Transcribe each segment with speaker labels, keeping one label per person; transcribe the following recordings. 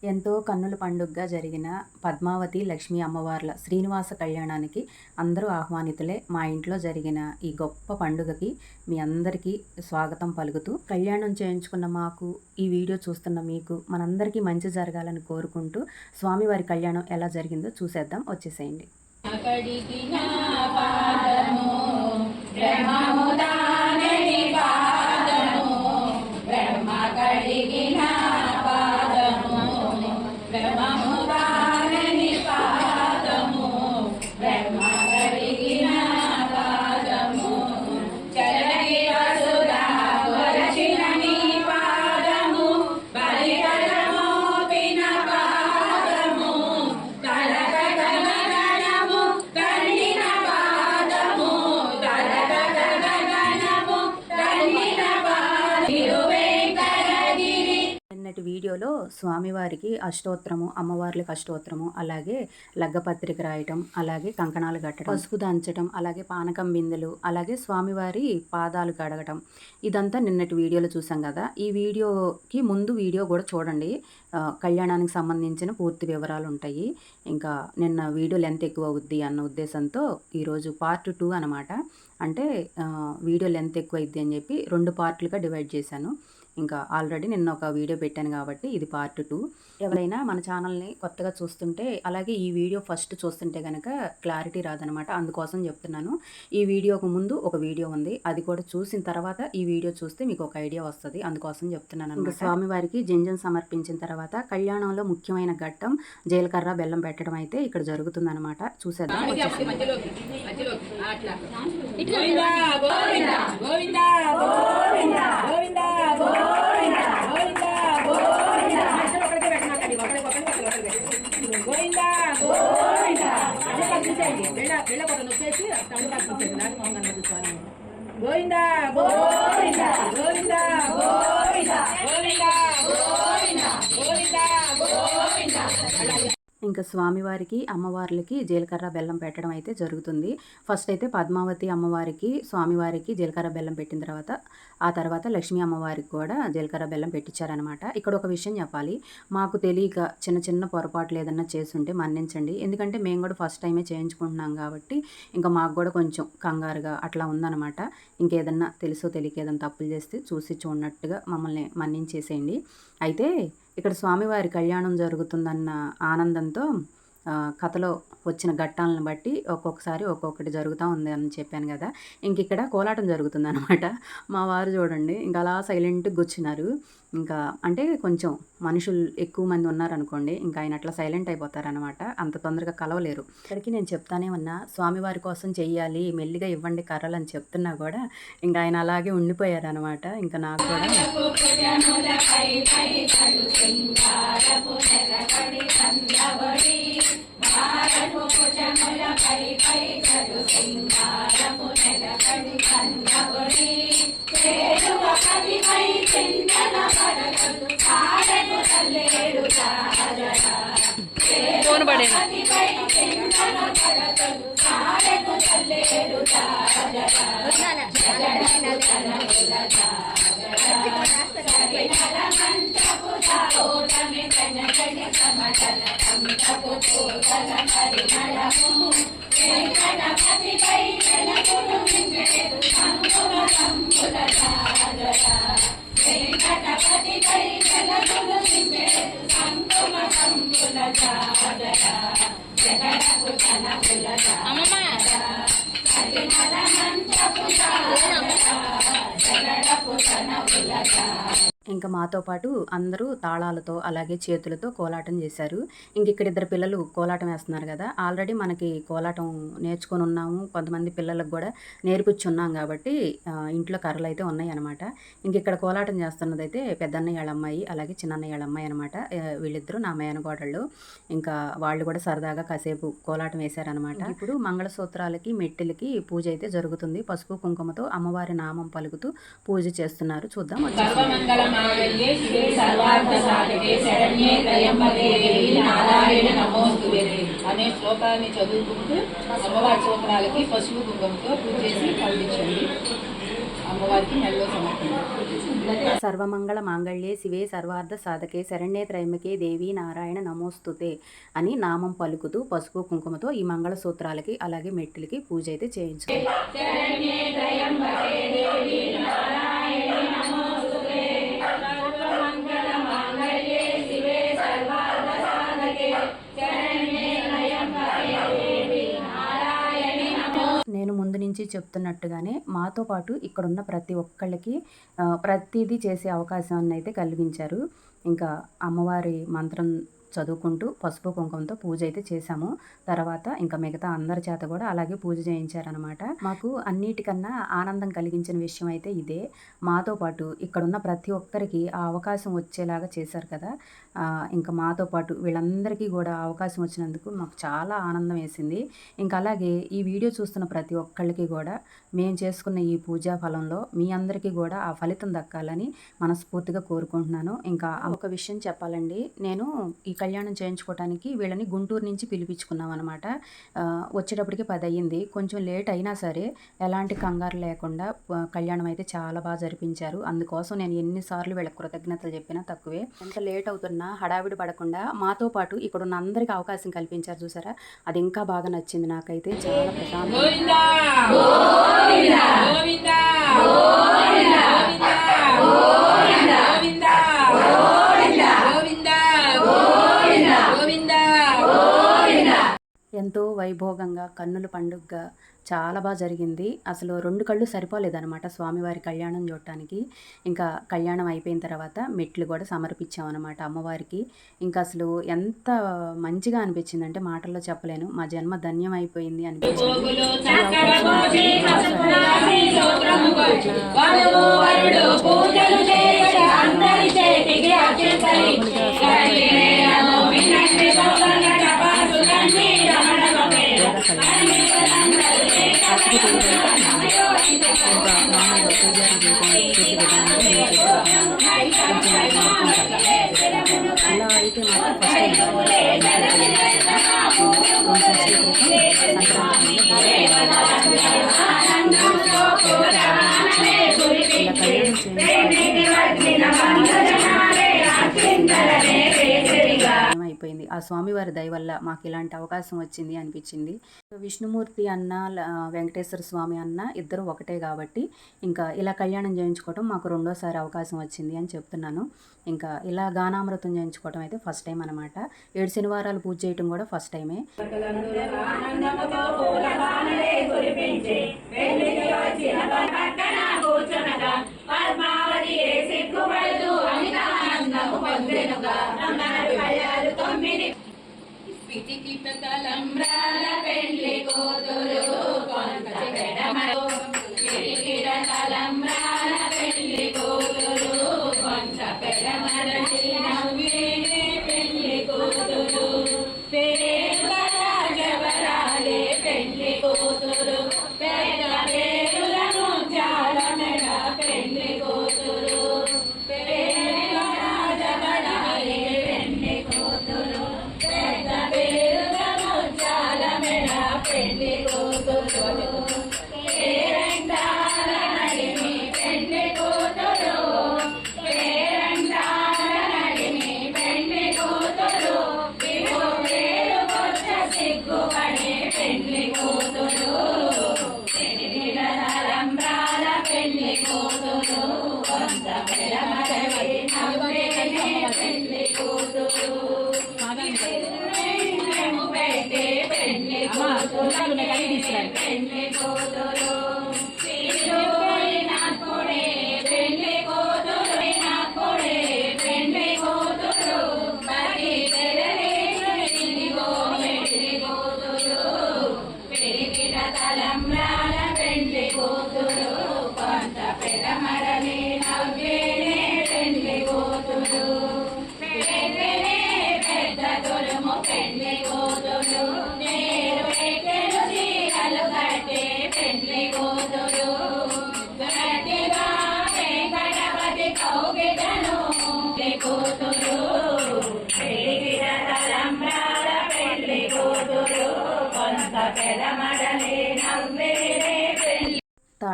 Speaker 1: ఎంతో కన్నుల పండుగగా జరిగిన పద్మావతి లక్ష్మీ అమ్మవార్ల శ్రీనివాస కళ్యాణానికి అందరూ ఆహ్వానితులే. మా ఇంట్లో జరిగిన ఈ గొప్ప పండుగకి మీ అందరికీ స్వాగతం పలుకుతూ, కళ్యాణం చేయించుకున్న మాకు, ఈ వీడియో చూస్తున్న మీకు, మనందరికీ మంచి జరగాలని కోరుకుంటూ స్వామివారి కళ్యాణం ఎలా జరిగిందో చూసేద్దాం. వచ్చేసేయండి. వీడియోలో స్వామివారికి అష్టోత్తరము, అమ్మవార్లకి అష్టోత్తరము, అలాగే లగ్గపత్రిక రాయటం, అలాగే కంకణాలు కట్టడం, పసుపు దంచడం, అలాగే పానకం బిందెలు, అలాగే స్వామివారి పాదాలు కడగటం, ఇదంతా నిన్నటి వీడియోలో చూసాం కదా. ఈ వీడియోకి ముందు వీడియో కూడా చూడండి. కళ్యాణానికి సంబంధించిన పూర్తి వివరాలు ఉంటాయి. ఇంకా నిన్న వీడియో లెంత్ ఎక్కువ అవుద్ది అన్న ఉద్దేశంతో ఈరోజు పార్ట్ 2 అనమాట. అంటే వీడియో లెంత్ ఎక్కువ అవుద్ది అని చెప్పి 2 పార్ట్లుగా డివైడ్ చేశాను. ఇంకా ఆల్రెడీ నిన్న ఒక వీడియో పెట్టాను కాబట్టి ఇది పార్ట్ 2. ఎవరైనా మన ఛానల్ని కొత్తగా చూస్తుంటే, అలాగే ఈ వీడియో ఫస్ట్ చూస్తుంటే కనుక క్లారిటీ రాదనమాట. అందుకోసం చెప్తున్నాను. ఈ వీడియోకు ముందు ఒక వీడియో ఉంది, అది కూడా చూసిన తర్వాత ఈ వీడియో చూస్తే మీకు ఒక ఐడియా వస్తుంది. అందుకోసం చెప్తున్నాను అనమాట. స్వామివారికి జంజం సమర్పించిన తర్వాత కళ్యాణంలో ముఖ్యమైన ఘట్టం జీలకర్ర బెల్లం పెట్టడం అయితే ఇక్కడ జరుగుతుందన్నమాట. చూసేద్దాం. ఇంకా స్వామివారికి అమ్మవార్లకి జీలకర్ర బెల్లం పెట్టడం అయితే జరుగుతుంది. ఫస్ట్ అయితే పద్మావతి అమ్మవారికి స్వామివారికి జీలకర్ర బెల్లం పెట్టిన తర్వాత, ఆ తర్వాత లక్ష్మీ అమ్మవారికి కూడా జీలకర్ర బెల్లం పెట్టించారనమాట. ఇక్కడ ఒక విషయం చెప్పాలి. మాకు తెలియక చిన్న చిన్న పొరపాట్లు ఏదన్నా చేసుంటే మన్నించండి. ఎందుకంటే మేము కూడా ఫస్ట్ టైమే చేయించుకుంటున్నాం కాబట్టి ఇంకా మాకు కూడా కొంచెం కంగారుగా అట్లా ఉందన్నమాట. ఇంకేదన్నా తెలుసో తెలియక ఏదైనా తప్పులు చేస్తే చూసి చూడనట్టుగా మమ్మల్ని మన్నించేసేయండి. అయితే ఇక్కడ స్వామివారి కళ్యాణం జరుగుతుందన్న ఆనందంతో కథలో వచ్చిన ఘట్టాలను బట్టి ఒక్కొక్కసారి ఒక్కొక్కటి జరుగుతూ ఉంది అని చెప్పాను కదా. ఇంక ఇక్కడ కోలాటం జరుగుతుందన్నమాట. మా వారు చూడండి ఇంకా అలా సైలెంట్గా కూర్చున్నారు. ఇంకా అంటే కొంచెం మనుషులు ఎక్కువ మంది ఉన్నారనుకోండి, ఇంకా ఆయన అట్లా సైలెంట్ అయిపోతారనమాట. అంత తొందరగా కలవలేరు. ఇక్కడికి నేను చెప్తానే ఉన్నా, స్వామివారి కోసం చెయ్యాలి, మెల్లిగా ఇవ్వండి కర్రలు అని చెప్తున్నా కూడా ఇంకా ఆయన అలాగే ఉండిపోయారనమాట. ఇంకా నాకు కూడా ఫోన్ పడేనా ఇంకా మాతో పాటు అందరూ తాళాలతో అలాగే చేతులతో కోలాటం చేశారు. ఇంక ఇక్కడ ఇద్దరు పిల్లలు కోలాటం వేస్తున్నారు కదా. ఆల్రెడీ మనకి కోలాటం నేర్చుకొని ఉన్నాము, కొంతమంది పిల్లలకు కూడా నేర్పించున్నాం కాబట్టి ఇంట్లో కర్రలు అయితే ఉన్నాయి అనమాట. ఇంక ఇక్కడ కోలాటం చేస్తున్నది అయితే పెద్దన్నయ్య వాళ్ళ అమ్మాయి, అలాగే చిన్నన్నయ్య వాళ్ళ అమ్మాయి అనమాట. వీళ్ళిద్దరూ నా మేనగోడళ్ళు. ఇంకా వాళ్ళు కూడా సరదాగా కాసేపు కోలాటం వేశారనమాట. ఇప్పుడు మంగళసూత్రాలకి మెట్టెలకి పూజ అయితే జరుగుతుంది. పసుపు కుంకుమతో అమ్మవారి నామం పలుకుతూ పూజ చేస్తున్నారు. చూద్దాం.
Speaker 2: అనే శ్లోకాన్ని చదువుకుంటూ అమ్మవారి సూత్రాలకి పసుపు కుంకుమతో పూజ చేసి పంపించండి. అమ్మవారికి నెలలో సమర్పించారు.
Speaker 1: సర్వమంగళ మాంగళ్యే శివే సర్వార్థ సాధకే శరణ్యే త్రయంబకే దేవి నారాయణ నమోస్తుతే అని నామం పలుకుతూ పసుపు కుంకుమతో ఈ మంగళ సూత్రాలకి అలాగే మెట్టిలకి పూజ అయితే చేయించుకోవాలి. నేను ముందు నుంచి చెప్తున్నట్టుగానే మాతో పాటు ఇక్కడున్న ప్రతి ఒక్కళ్ళకి ప్రతిదీ చేసే అవకాశాన్ని అయితే కలిగించారు. ఇంకా అమ్మవారి మంత్రం చదువుకుంటూ పసుపు కుంకుమతో పూజ అయితే చేశాము. తర్వాత ఇంకా మిగతా అందరి చేత కూడా అలాగే పూజ చేయించారనమాట. మాకు అన్నిటికన్నా ఆనందం కలిగించిన విషయం అయితే ఇదే. మాతో పాటు ఇక్కడున్న ప్రతి ఒక్కరికి ఆ అవకాశం వచ్చేలాగా చేశారు కదా. ఇంకా మాతో పాటు వీళ్ళందరికీ కూడా అవకాశం వచ్చినందుకు మాకు చాలా ఆనందం వేసింది. ఇంకా అలాగే ఈ వీడియో చూస్తున్న ప్రతి ఒక్కళ్ళకి కూడా మేము చేసుకున్న ఈ పూజా ఫలంలో మీ అందరికీ కూడా ఆ ఫలితం దక్కాలని మనస్ఫూర్తిగా కోరుకుంటున్నాను. ఇంకా ఒక విషయం చెప్పాలండి, నేను ఈ కళ్యాణం చేయించుకోవడానికి వీళ్ళని గుంటూరు నుంచి పిలిపించుకున్నాం అనమాట. వచ్చేటప్పటికి 10 అయ్యింది. కొంచెం లేట్ అయినా సరే ఎలాంటి కంగారు లేకుండా కళ్యాణం అయితే చాలా బాగా జరిపించారు. అందుకోసం నేను ఎన్నిసార్లు వీళ్ళకి కృతజ్ఞతలు చెప్పినా తక్కువే. ఎంత లేట్ అవుతున్నా హడావిడి పడకుండా మాతో పాటు ఇక్కడ ఉన్న అందరికీ అవకాశం కల్పించారు చూసారా, అది ఇంకా బాగా నచ్చింది నాకైతే. చాలా ప్రశాంతంగా ఎంతో వైభోగంగా కన్నుల పండుగగా చాలా బాగా జరిగింది. అసలు 2 కళ్ళు సరిపోలేదనమాట స్వామివారి కళ్యాణం చూడటానికి. ఇంకా కళ్యాణం అయిపోయిన తర్వాత మెట్లు కూడా సమర్పించామన్నమాట అమ్మవారికి. ఇంకా అసలు ఎంత మంచిగా అనిపించిందంటే మాటల్లో చెప్పలేను. మా జన్మ ధన్యం అయిపోయింది అనిపించింది. ఇలా అయితే అయిపోయింది. ఆ స్వామివారి దయ వల్ల మాకు ఇలాంటి అవకాశం వచ్చింది అనిపించింది. విష్ణుమూర్తి అన్న వెంకటేశ్వర స్వామి అన్న ఇద్దరు ఒకటే కాబట్టి ఇంకా ఇలా కళ్యాణం చేయించుకోవటం మాకు 2వ అవకాశం వచ్చింది అని చెప్తున్నాను. ఇంకా ఇలా గానామృతం చేయించుకోవటం అయితే ఫస్ట్ టైం అనమాట. 7 శనివారాలు పూజ చేయటం కూడా ఫస్ట్ టైమే.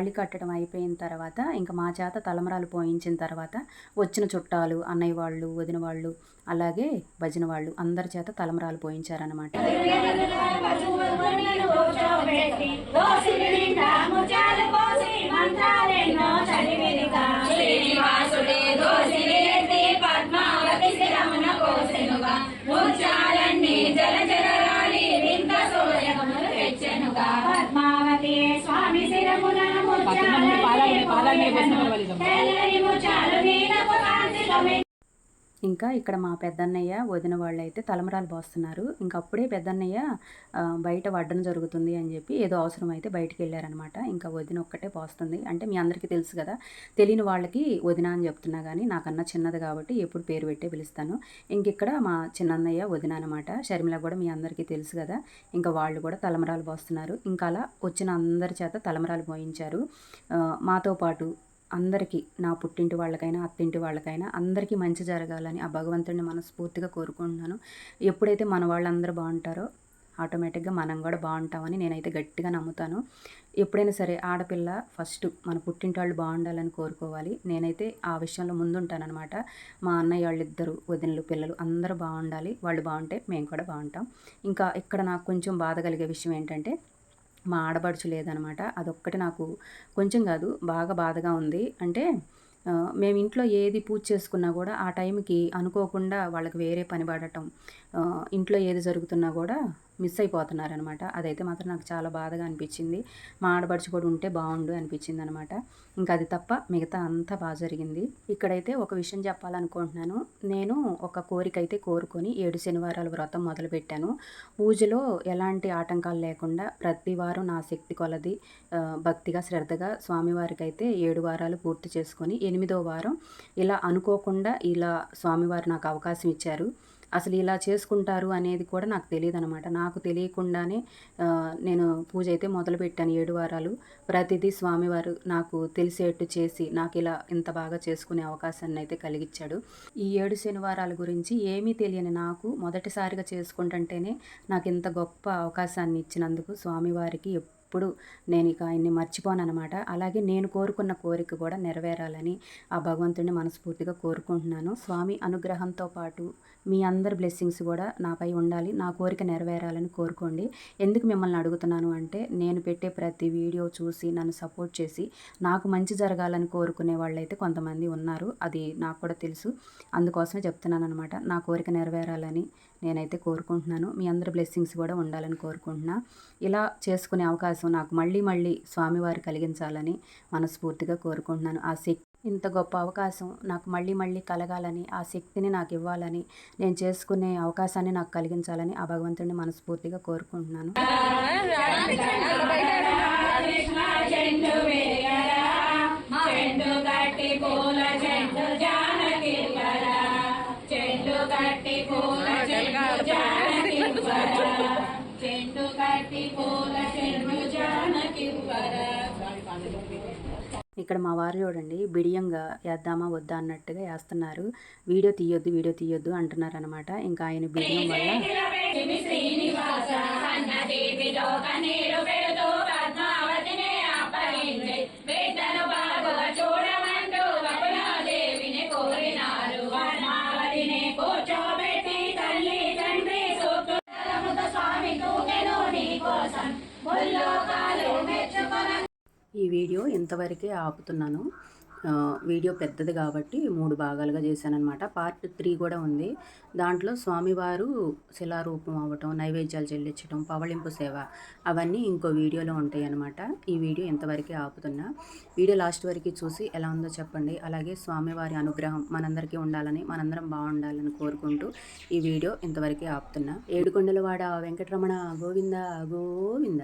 Speaker 1: తాళి కట్టడం అయిపోయిన తర్వాత ఇంకా మా చేత తలంబ్రాలు పోయించిన తర్వాత వచ్చిన చుట్టాలు, అన్నయ్య వాళ్ళు, వదిన వాళ్ళు, అలాగే భజన వాళ్ళు అందరి చేత తలంబ్రాలు పోయించారనమాట. ఇంకా ఇక్కడ మా పెద్దన్నయ్య, వదిన వాళ్ళైతే తలంబ్రాలు పోస్తున్నారు. ఇంక అప్పుడే పెద్దన్నయ్య బయట వడ్డన జరుగుతుంది అని చెప్పి ఏదో అవసరం అయితే బయటికి వెళ్ళారనమాట. ఇంకా వదిన ఒక్కటే పోస్తుంది. అంటే మీ అందరికీ తెలుసు కదా, తెలియని వాళ్ళకి వదిన అని చెప్తున్నా కానీ నాకన్నా చిన్నది కాబట్టి ఎప్పుడు పేరు పెట్టే పిలుస్తాను. ఇంక ఇక్కడ మా చిన్నన్నయ్య, వదిన అనమాట. షర్మిల కూడా మీ అందరికీ తెలుసు కదా, ఇంకా వాళ్ళు కూడా తలంబ్రాలు పోస్తున్నారు. ఇంకా అలా వచ్చిన అందరి చేత తలంబ్రాలు పోయించారు. మాతో పాటు అందరికీ, నా పుట్టింటి వాళ్ళకైనా, అత్తింటి వాళ్ళకైనా అందరికీ మంచి జరగాలని ఆ భగవంతుడిని మనస్ఫూర్తిగా కోరుకుంటున్నాను. ఎప్పుడైతే మన వాళ్ళందరూ బాగుంటారో ఆటోమేటిక్గా మనం కూడా బాగుంటామని నేనైతే గట్టిగా నమ్ముతాను. ఎప్పుడైనా సరే ఆడపిల్ల ఫస్ట్ మన పుట్టింటి వాళ్ళు బాగుండాలని కోరుకోవాలి. నేనైతే ఆ విషయంలో ముందుంటానన్నమాట. మా అన్నయ్య వాళ్ళిద్దరు, వదినలు, పిల్లలు అందరూ బాగుండాలి. వాళ్ళు బాగుంటే మేము కూడా బాగుంటాం. ఇంకా ఇక్కడ నాకు కొంచెం బాధ కలిగే విషయం ఏంటంటే మా ఆడపడుచు లేదనమాట. అదొక్కటి నాకు కొంచెం కాదు, బాగా బాధగా ఉంది. అంటే మేము ఇంట్లో ఏది పూజ చేసుకున్నా కూడా ఆ టైంకి అనుకోకుండా వాళ్ళకి వేరే పని పడటం, ఇంట్లో ఏది జరుగుతున్నా కూడా మిస్ అయిపోతున్నారనమాట. అదైతే మాత్రం నాకు చాలా బాధగా అనిపించింది. మా ఆడపడుచు కూడా ఉంటే బాగుండు అనిపించింది అనమాట. ఇంకా అది తప్ప మిగతా అంతా బాగా జరిగింది. ఇక్కడైతే ఒక విషయం చెప్పాలనుకుంటున్నాను. నేను ఒక కోరిక అయితే కోరుకొని 7 శనివారాల వ్రతం మొదలుపెట్టాను. పూజలో ఎలాంటి ఆటంకాలు లేకుండా ప్రతి వారం నా శక్తి కొలది భక్తిగా, శ్రద్ధగా స్వామివారికి అయితే 7 వారాలు పూర్తి చేసుకొని 8వ వారం ఇలా అనుకోకుండా ఇలా స్వామివారు నాకు అవకాశం ఇచ్చారు. అసలు ఇలా చేసుకుంటారు అనేది కూడా నాకు తెలియదనమాట. నాకు తెలియకుండానే నేను పూజ అయితే మొదలుపెట్టాను 7 వారాలు. ప్రతిదీ స్వామివారు నాకు తెలిసేట్టు చేసి నాకు ఇలా ఇంత బాగా చేసుకునే అవకాశాన్ని అయితే కలిగించాడు. ఈ 7 శనివారాల గురించి ఏమీ తెలియని నాకు మొదటిసారిగా చేసుకుంటుంటేనే నాకు ఇంత గొప్ప అవకాశాన్ని ఇచ్చినందుకు స్వామివారికి ఎప్పుడు నేను ఇక ఆయన్ని మర్చిపోననమాట. అలాగే నేను కోరుకున్న కోరిక కూడా నెరవేరాలని ఆ భగవంతుడిని మనస్ఫూర్తిగా కోరుకుంటున్నాను. స్వామి అనుగ్రహంతో పాటు మీ అందరి బ్లెస్సింగ్స్ కూడా నాపై ఉండాలి, నా కోరిక నెరవేరాలని కోరుకోండి. ఎందుకు మిమ్మల్ని అడుగుతున్నాను అంటే, నేను పెట్టే ప్రతి వీడియో చూసి నన్ను సపోర్ట్ చేసి నాకు మంచి జరగాలని కోరుకునే వాళ్ళైతే కొంతమంది ఉన్నారు. అది నాకు కూడా తెలుసు. అందుకోసమే చెప్తున్నాను అనమాట. నా కోరిక నెరవేరాలని నేనైతే కోరుకుంటున్నాను. మీ అందరి బ్లెస్సింగ్స్ కూడా ఉండాలని కోరుకుంటున్నా. ఇలా చేసుకునే అవకాశం నాకు మళ్ళీ స్వామివారు కలిగించాలని మనస్ఫూర్తిగా కోరుకుంటున్నాను. ఆ శక్తి, ఇంత గొప్ప అవకాశం నాకు మళ్ళీ కలగాలని, ఆ శక్తిని నాకు ఇవ్వాలని, నేను చేసుకునే అవకాశాన్ని నాకు కలిగించాలని ఆ భగవంతుడిని మనస్ఫూర్తిగా కోరుకుంటున్నాను. ఇక్కడ మా వారు చూడండి, బిడియంగా వేద్దామా వద్దా అన్నట్టుగా వేస్తున్నారు. వీడియో తీయొద్దు అంటున్నారు అనమాట. ఇంకా ఆయన బిడియం వల్ల ఈ వీడియో ఇంతవరకే ఆపుతున్నాను. వీడియో పెద్దది కాబట్టి 3 భాగాలుగా చేశానన్నమాట. పార్ట్ 3 కూడా ఉంది. దాంట్లో స్వామివారు శిలారూపం అవ్వటం, నైవేద్యాలు చెల్లించడం, పవళింపు సేవ అవన్నీ ఇంకో వీడియోలో ఉంటాయి అన్నమాట. ఈ వీడియో ఇంతవరకే ఆపుతున్నా. వీడియో లాస్ట్ వరకు చూసి ఎలా ఉందో చెప్పండి. అలాగే స్వామివారి అనుగ్రహం మనందరికీ ఉండాలని, మనందరం బాగుండాలని కోరుకుంటూ ఈ వీడియో ఇంతవరకే ఆపుతున్నా. ఏడుకొండలవాడ వెంకటరమణ గోవింద గోవింద.